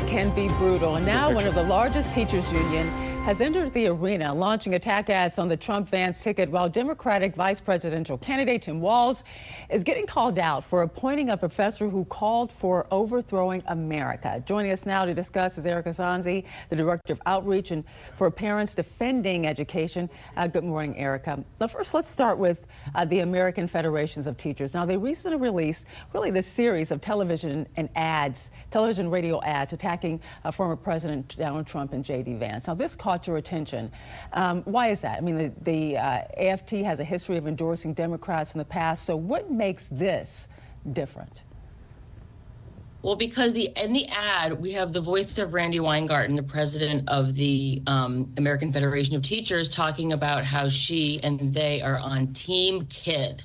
can be brutal. And now one of the largest teachers union has entered the arena, launching attack ads on the Trump-Vance ticket, while Democratic vice presidential candidate Tim Walz is getting called out for appointing a professor who called for overthrowing America. Joining us now to discuss is Erika Sanzi, the director of outreach and for parents defending education. Good morning, Erika. Now, first, let's start with the American Federations of Teachers. Now, they recently released really this series of television radio ads attacking former President Donald Trump and J.D. Vance. Now, this caught your attention. Why is that? I mean, the AFT has a history of endorsing Democrats in the past, so what makes this different? Well, because in the ad, we have the voice of Randi Weingarten, the president of the American Federation of Teachers, talking about how she and they are on Team Kid.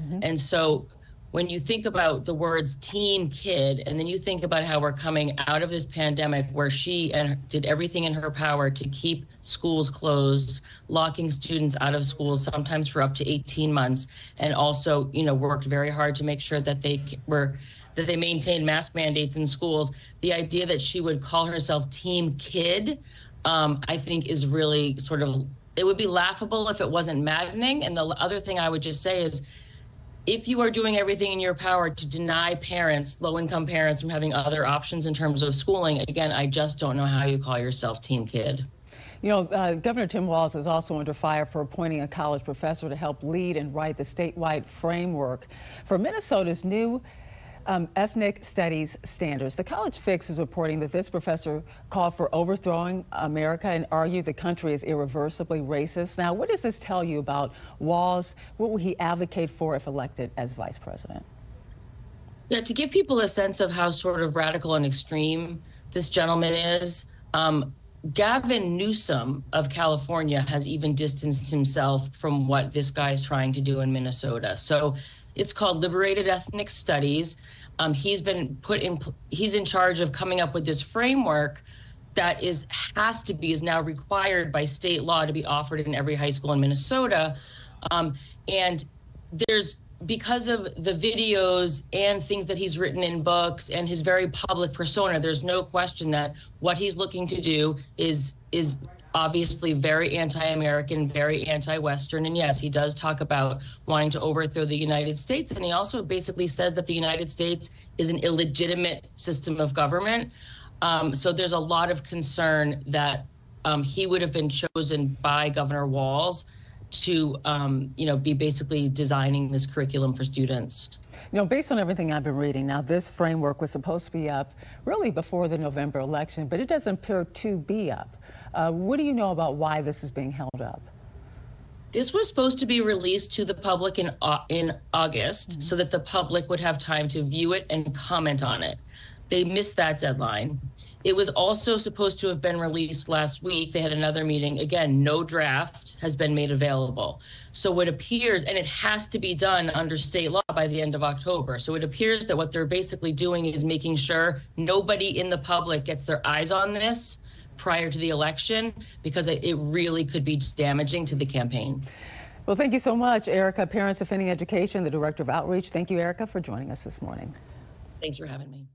Mm-hmm. And so when you think about the words Team Kid, and then you think about how we're coming out of this pandemic where she did everything in her power to keep schools closed, locking students out of schools, sometimes for up to 18 months, and also, worked very hard to make sure that they maintained mask mandates in schools. The idea that she would call herself Team Kid, I think is really it would be laughable if it wasn't maddening. And the other thing I would just say is, if you are doing everything in your power to deny parents, low-income parents, from having other options in terms of schooling, again, I just don't know how you call yourself Team Kid. Governor Tim Walz is also under fire for appointing a college professor to help lead and write the statewide framework for Minnesota's new ethnic studies standards. The College Fix is reporting that this professor called for overthrowing America and argued the country is irreversibly racist. Now, what does this tell you about Walz? What will he advocate for if elected as vice president? Yeah, to give people a sense of how sort of radical and extreme this gentleman is, Gavin Newsom of California has even distanced himself from what this guy is trying to do in Minnesota. So it's called Liberated Ethnic Studies. He's in charge of coming up with this framework that is now required by state law to be offered in every high school in Minnesota. And because of the videos and things that he's written in books and his very public persona, there's no question that what he's looking to do is obviously very anti-American, very anti-Western. And yes, he does talk about wanting to overthrow the United States. And he also basically says that the United States is an illegitimate system of government. So there's a lot of concern that he would have been chosen by Governor Walz to, be basically designing this curriculum for students. Based on everything I've been reading, now this framework was supposed to be up really before the November election, but it doesn't appear to be up. What do you know about why this is being held up? This was supposed to be released to the public in August, mm-hmm. so that the public would have time to view it and comment on it. They missed that deadline. It was also supposed to have been released last week. They had another meeting. Again, no draft has been made available. So it appears, and it has to be done under state law by the end of October. So it appears that what they're basically doing is making sure nobody in the public gets their eyes on this prior to the election, because it really could be damaging to the campaign. Well, thank you so much, Erika, Parents Defending Education, the Director of Outreach. Thank you, Erika, for joining us this morning. Thanks for having me.